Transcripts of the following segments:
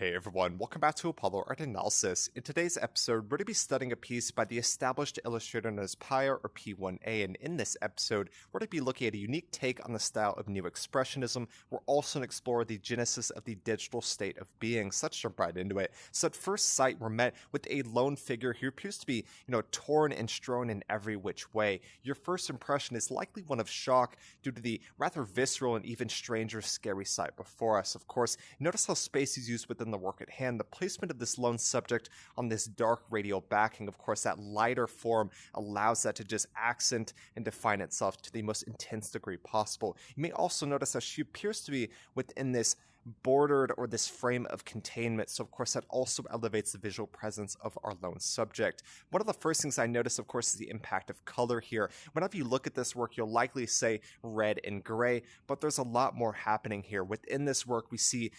Hey everyone, welcome back to Apollo Art Analysis. In today's episode, we're going to be studying a piece by the established illustrator known as P1A or P1A, and in this episode, we're going to be looking at a unique take on the style of Neo-Expressionism. We're also going to explore the genesis of the digital state of being. So let's jump right into it. So at first sight, we're met with a lone figure who appears to be, torn and strewn in every which way. Your first impression is likely one of shock due to the rather visceral and even stranger scary sight before us. Of course, notice how space is used within the work at hand. The placement of this lone subject on this dark radial backing, of course, that lighter form allows that to just accent and define itself to the most intense degree possible. You may also notice that she appears to be within this bordered or this frame of containment, so of course that also elevates the visual presence of our lone subject. One of the first things I notice, of course, is the impact of color here. Whenever you look at this work, you'll likely say red and gray, but there's a lot more happening here. Within this work, we see,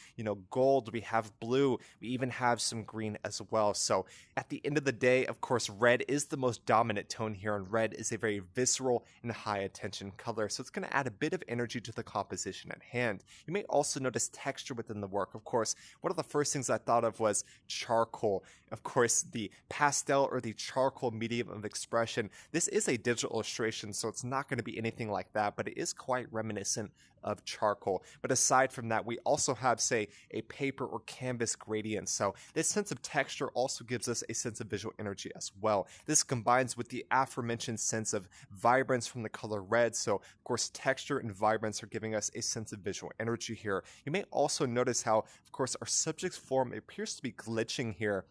gold, we have blue, we even have some green as well. So at the end of the day, of course, red is the most dominant tone here, and red is a very visceral and high attention color, so it's going to add a bit of energy to the composition at hand. You may also notice texture within the work. Of course, one of the first things I thought of was charcoal. Of course, the pastel or the charcoal medium of expression. This is a digital illustration, so it's not going to be anything like that, but it is quite reminiscent of charcoal. But aside from that, we also have, say, a paper or canvas gradient. So this sense of texture also gives us a sense of visual energy as well. This combines with the aforementioned sense of vibrance from the color red. So of course, texture and vibrance are giving us a sense of visual energy here. You may also notice how, of course, our subject's form appears to be glitching here.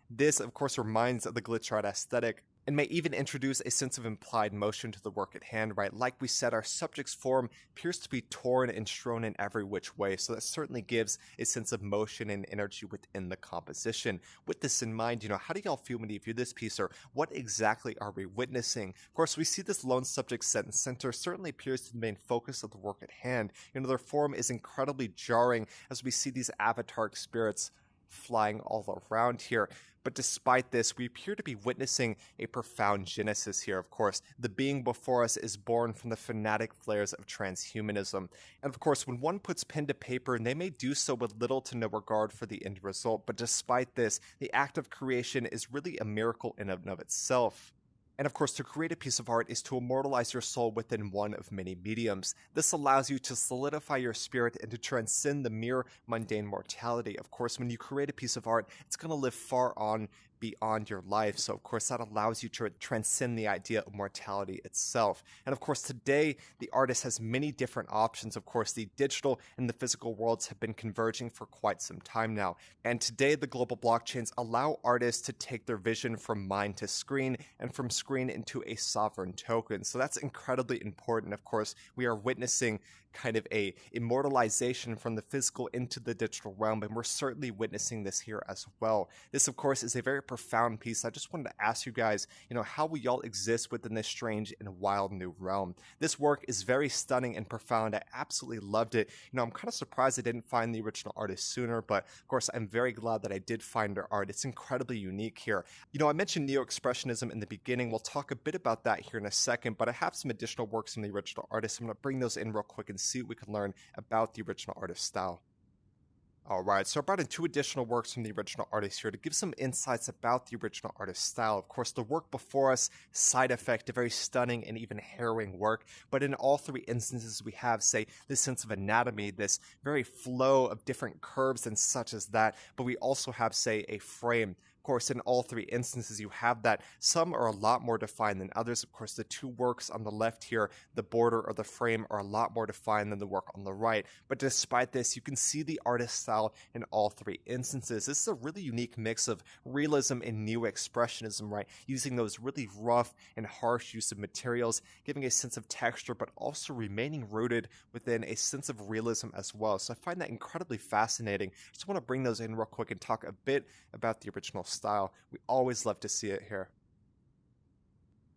This, of course, reminds of the glitch art aesthetic, and may even introduce a sense of implied motion to the work at hand, right? Like we said, our subject's form appears to be torn and strewn in every which way, so that certainly gives a sense of motion and energy within the composition. With this in mind, how do y'all feel when you view this piece, or what exactly are we witnessing? Of course, we see this lone subject set in center certainly appears to be the main focus of the work at hand. Their form is incredibly jarring as we see these avatar spirits flying all around here. But despite this, we appear to be witnessing a profound genesis here. Of course, the being before us is born from the fanatic flares of transhumanism. And of course, when one puts pen to paper, they may do so with little to no regard for the end result. But despite this, the act of creation is really a miracle in and of itself. And of course, to create a piece of art is to immortalize your soul within one of many mediums. This allows you to solidify your spirit and to transcend the mere mundane mortality. Of course, when you create a piece of art, it's going to live far on beyond your life. So of course that allows you to transcend the idea of mortality itself. And of course today the artist has many different options. Of course the digital and the physical worlds have been converging for quite some time now. And today the global blockchains allow artists to take their vision from mind to screen and from screen into a sovereign token. So that's incredibly important. Of course, we are witnessing kind of a immortalization from the physical into the digital realm, and we're certainly witnessing this here as well. This, of course, is a very profound piece. I just wanted to ask you guys, how will y'all exist within this strange and wild new realm? This work is very stunning and profound. I absolutely loved it. I'm kind of surprised I didn't find the original artist sooner, but of course, I'm very glad that I did find her art. It's incredibly unique here. I mentioned Neo-Expressionism in the beginning. We'll talk a bit about that here in a second, but I have some additional works from the original artist. I'm going to bring those in real quick and see what we can learn about the original artist's style. Alright, so I brought in two additional works from the original artist here to give some insights about the original artist's style. Of course, the work before us, Side Effect, a very stunning and even harrowing work, but in all three instances we have, say, this sense of anatomy, this very flow of different curves and such as that, but we also have, say, a frame. Of course, in all three instances, you have that. Some are a lot more defined than others. Of course, the two works on the left here, the border or the frame, are a lot more defined than the work on the right. But despite this, you can see the artist's style in all three instances. This is a really unique mix of realism and Neo-Expressionism, right? Using those really rough and harsh use of materials, giving a sense of texture, but also remaining rooted within a sense of realism as well. So I find that incredibly fascinating. Just want to bring those in real quick and talk a bit about the original style. We always love to see it here.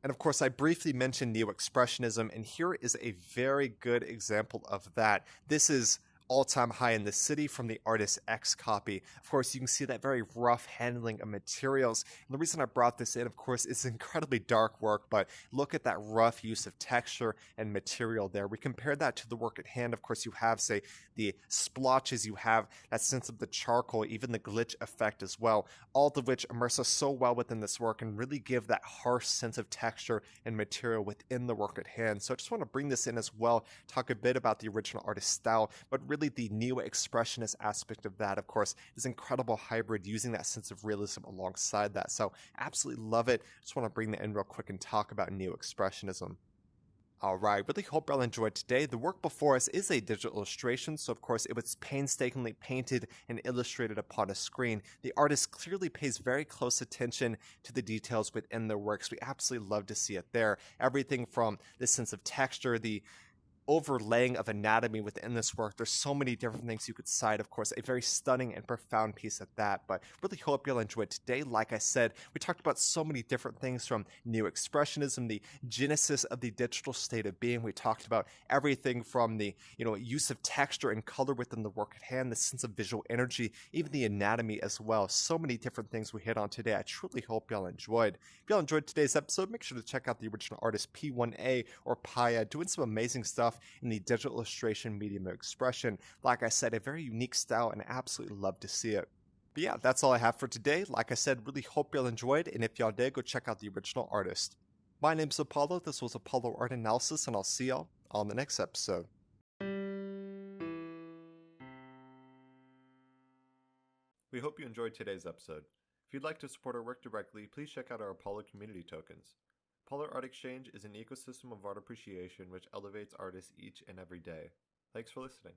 And of course, I briefly mentioned Neo-Expressionism, and here is a very good example of that. This is all-time high in the city from the artist's X copy. Of course, you can see that very rough handling of materials. And the reason I brought this in, of course, is incredibly dark work, but look at that rough use of texture and material there. We compare that to the work at hand. Of course, you have, say, the splotches, you have that sense of the charcoal, even the glitch effect as well, all of which immerse us so well within this work and really give that harsh sense of texture and material within the work at hand. So I just want to bring this in as well, talk a bit about the original artist's style, but really the Neo-Expressionist aspect of that, of course, is incredible hybrid using that sense of realism alongside that. So absolutely love it. Just want to bring that in real quick and talk about Neo-Expressionism. Alright, really hope y'all enjoyed today. The work before us is a digital illustration, so of course it was painstakingly painted and illustrated upon a screen. The artist clearly pays very close attention to the details within their works. We absolutely love to see it there. Everything from the sense of texture, the overlaying of anatomy within this work. There's so many different things you could cite. Of course, a very stunning and profound piece at that, but really hope you'll enjoy today. Like I said, we talked about so many different things from Neo-Expressionism, the genesis of the digital state of being. We talked about everything from the use of texture and color within the work at hand, the sense of visual energy, even the anatomy as well. So many different things we hit on today. I truly hope y'all enjoyed. If y'all enjoyed today's episode, make sure to check out the original artist P1A or P1A doing some amazing stuff in the digital illustration medium of expression. Like I said, a very unique style, and I absolutely love to see it. But yeah, that's all I have for today. Like I said, really hope y'all enjoyed, and if y'all did, go check out the original artist. My name's Apollo, this was Apollo Art Analysis, and I'll see y'all on the next episode. We hope you enjoyed today's episode. If you'd like to support our work directly, please check out our Apollo community tokens. Apollo Art Exchange is an ecosystem of art appreciation which elevates artists each and every day. Thanks for listening.